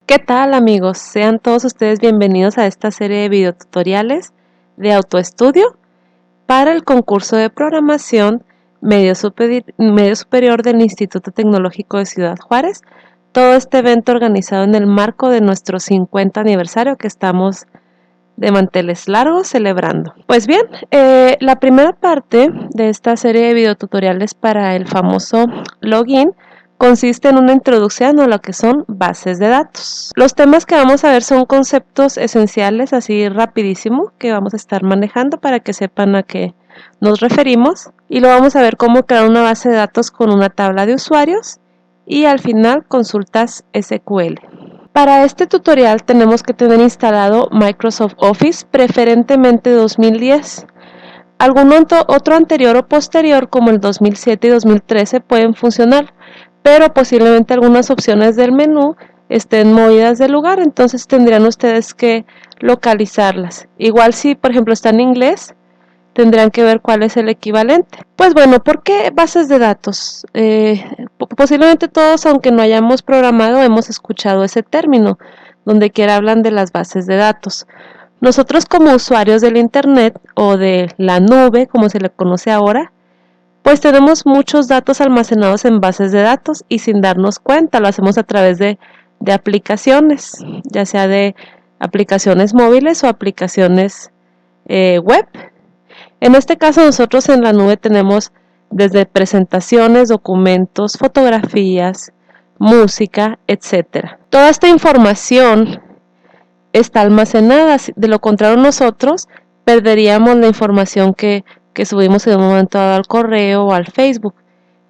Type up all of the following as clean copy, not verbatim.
¿Qué tal, amigos? Sean todos ustedes bienvenidos a esta serie de videotutoriales de autoestudio para el concurso de programación medio superior del Instituto Tecnológico de Ciudad Juárez. Todo este evento organizado en el marco de nuestro 50 aniversario que estamos de manteles largos celebrando. Pues bien, la primera parte de esta serie de videotutoriales para el famoso login consiste en una introducción a lo que son bases de datos. Los temas que vamos a ver son conceptos esenciales, así rapidísimo, que vamos a estar manejando para que sepan a qué nos referimos. Y lo vamos a ver cómo crear una base de datos con una tabla de usuarios y al final consultas SQL. Para este tutorial tenemos que tener instalado Microsoft Office, preferentemente 2010. Algún otro anterior o posterior como el 2007 y 2013 pueden funcionar, pero posiblemente algunas opciones del menú estén movidas de lugar, entonces tendrían ustedes que localizarlas. Igual si por ejemplo está en inglés, tendrán que ver cuál es el equivalente. Pues bueno, ¿por qué bases de datos? Posiblemente todos, aunque no hayamos programado, hemos escuchado ese término, donde quiera hablan de las bases de datos. Nosotros como usuarios del Internet o de la nube, como se le conoce ahora, pues tenemos muchos datos almacenados en bases de datos y sin darnos cuenta, lo hacemos a través de aplicaciones, ya sea de aplicaciones móviles o aplicaciones web. En este caso nosotros en la nube tenemos desde presentaciones, documentos, fotografías, música, etc. Toda esta información está almacenada, de lo contrario nosotros perderíamos la información que subimos en un momento dado al correo o al Facebook.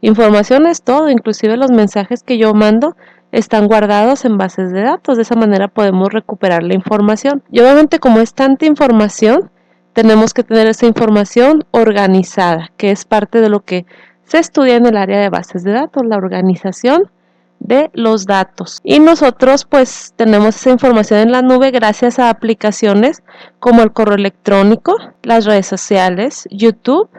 Información es todo, inclusive los mensajes que yo mando están guardados en bases de datos, de esa manera podemos recuperar la información. Y obviamente como es tanta información, tenemos que tener esa información organizada, que es parte de lo que se estudia en el área de bases de datos, la organización de los datos. Y nosotros pues tenemos esa información en la nube gracias a aplicaciones como el correo electrónico, las redes sociales, YouTube,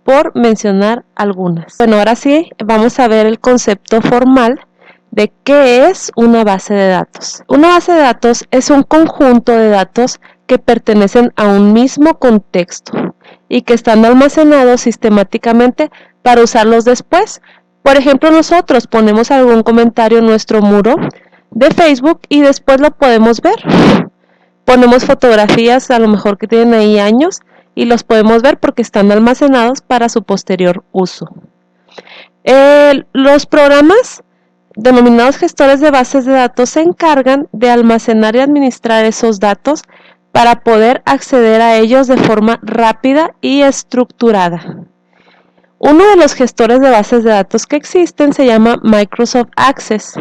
por mencionar algunas. Bueno, ahora sí vamos a ver el concepto formal de qué es una base de datos. Una base de datos es un conjunto de datos que pertenecen a un mismo contexto y que están almacenados sistemáticamente para usarlos después. Por ejemplo, nosotros ponemos algún comentario en nuestro muro de Facebook y después lo podemos ver. Ponemos fotografías a lo mejor que tienen ahí años y los podemos ver porque están almacenados para su posterior uso. Los programas denominados gestores de bases de datos se encargan de almacenar y administrar esos datos para poder acceder a ellos de forma rápida y estructurada. Uno de los gestores de bases de datos que existen se llama Microsoft Access.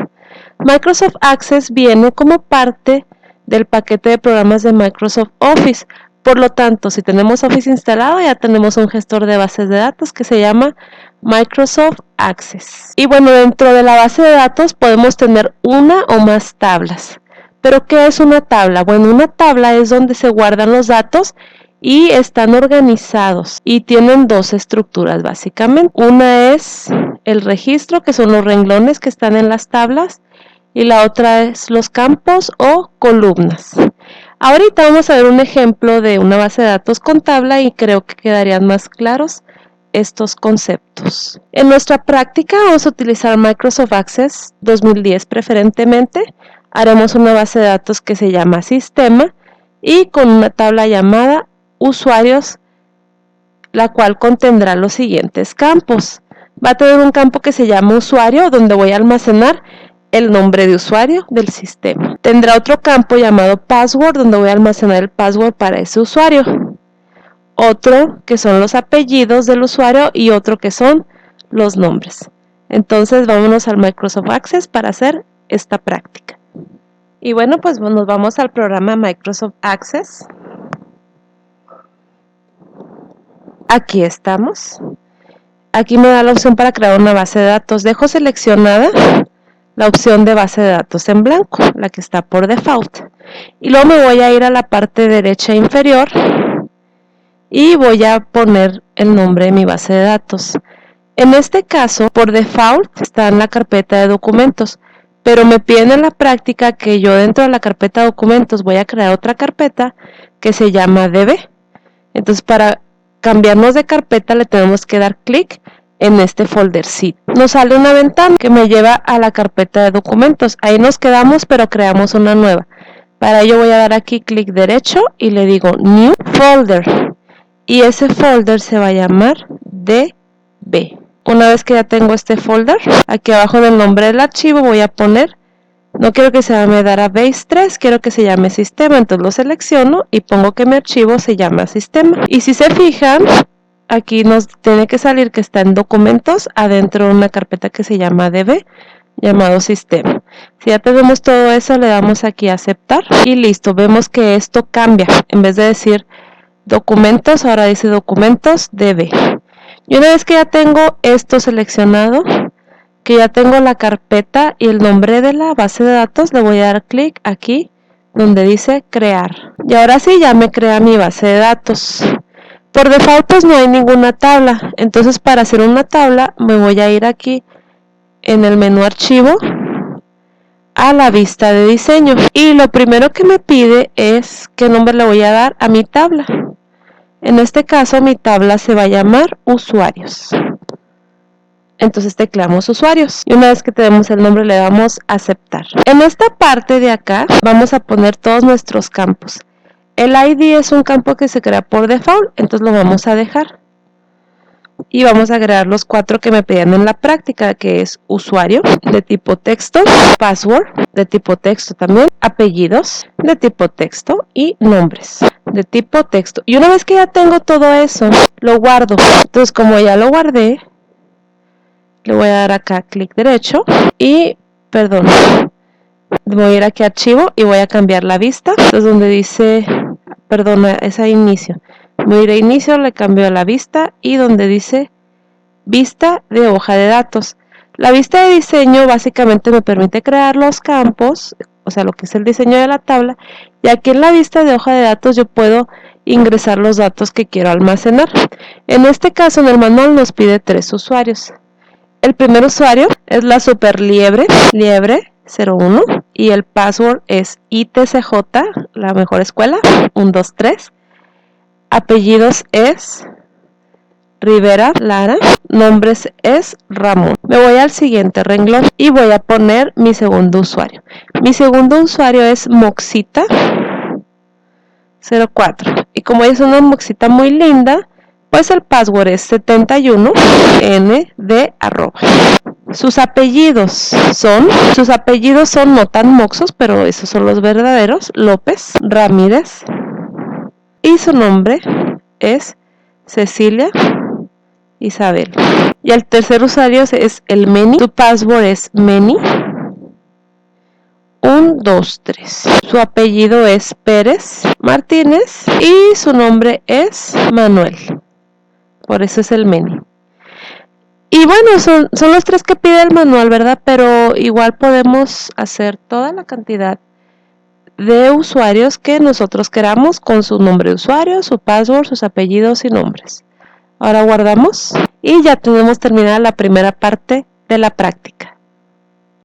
Microsoft Access viene como parte del paquete de programas de Microsoft Office. Por lo tanto, si tenemos Office instalado, ya tenemos un gestor de bases de datos que se llama Microsoft Access. Y bueno, dentro de la base de datos podemos tener una o más tablas. ¿Pero qué es una tabla? Bueno, una tabla es donde se guardan los datos y están organizados y tienen dos estructuras básicamente. Una es el registro, que son los renglones que están en las tablas, y la otra es los campos o columnas. Ahorita vamos a ver un ejemplo de una base de datos con tabla y creo que quedarían más claros estos conceptos. En nuestra práctica vamos a utilizar Microsoft Access 2010 preferentemente. Haremos una base de datos que se llama sistema y con una tabla llamada usuarios, la cual contendrá los siguientes campos. Va a tener un campo que se llama usuario, donde voy a almacenar el nombre de usuario del sistema. Tendrá otro campo llamado password, donde voy a almacenar el password para ese usuario. Otro que son los apellidos del usuario y otro que son los nombres. Entonces vámonos al Microsoft Access para hacer esta práctica. Y bueno, pues nos vamos al programa Microsoft Access. Aquí estamos. Aquí me da la opción para crear una base de datos. Dejo seleccionada la opción de base de datos en blanco, la que está por default. Y luego me voy a ir a la parte derecha inferior y voy a poner el nombre de mi base de datos. En este caso, por default, está en la carpeta de documentos, pero me piden en la práctica que yo dentro de la carpeta documentos voy a crear otra carpeta que se llama DB. Entonces, para cambiarnos de carpeta le tenemos que dar clic en este foldercito. Nos sale una ventana que me lleva a la carpeta de documentos. Ahí nos quedamos, pero creamos una nueva. Para ello voy a dar aquí clic derecho y le digo New Folder. Y ese folder se va a llamar DB. Una vez que ya tengo este folder, aquí abajo del nombre del archivo voy a poner, no quiero que se llame Database 3, quiero que se llame Sistema. Entonces lo selecciono y pongo que mi archivo se llama Sistema. Y si se fijan, aquí nos tiene que salir que está en documentos, adentro de una carpeta que se llama DB, llamado Sistema. Si ya tenemos todo eso, le damos aquí a aceptar y listo. Vemos que esto cambia. En vez de decir documentos, ahora dice documentos DB. Y una vez que ya tengo esto seleccionado, que ya tengo la carpeta y el nombre de la base de datos, le voy a dar clic aquí donde dice crear. Y ahora sí ya me crea mi base de datos. Por default pues no hay ninguna tabla. Entonces para hacer una tabla me voy a ir aquí en el menú archivo a la vista de diseño. Y lo primero que me pide es qué nombre le voy a dar a mi tabla. En este caso mi tabla se va a llamar usuarios. Entonces tecleamos usuarios y una vez que tenemos el nombre le damos a aceptar. En esta parte de acá vamos a poner todos nuestros campos. El ID es un campo que se crea por default, entonces lo vamos a dejar. Y vamos a agregar los 4 que me pedían en la práctica, que es usuario de tipo texto, password de tipo texto también, apellidos de tipo texto y nombres de tipo texto. Y una vez que ya tengo todo eso, lo guardo. Entonces como ya lo guardé, le voy a dar acá clic derecho y, voy a ir aquí a archivo y voy a cambiar la vista. Entonces donde dice, es a inicio. Voy a ir a inicio, le cambio a la vista y donde dice vista de hoja de datos. La vista de diseño básicamente me permite crear los campos, o sea, lo que es el diseño de la tabla. Y aquí en la vista de hoja de datos yo puedo ingresar los datos que quiero almacenar. En este caso en el manual nos pide 3 usuarios. El primer usuario es la super liebre 01 y el password es ITCJ, la mejor escuela, 123. Apellidos es Rivera Lara, nombres es Ramón. Me voy al siguiente renglón y voy a poner mi segundo usuario. Mi segundo usuario es Moxita 04 y como es una moxita muy linda, pues el password es 71nd@. Sus apellidos son no tan moxos, pero esos son los verdaderos, López Ramírez. Y su nombre es Cecilia Isabel. Y el tercer usuario es el Meni. Su password es Meni 123. Su apellido es Pérez Martínez y su nombre es Manuel. Por eso es el Meni. Y bueno, son los 3 que pide el manual, ¿verdad? Pero igual podemos hacer toda la cantidad de usuarios que nosotros queramos con su nombre de usuario, su password, sus apellidos y nombres. Ahora guardamos y ya tenemos terminada la primera parte de la práctica.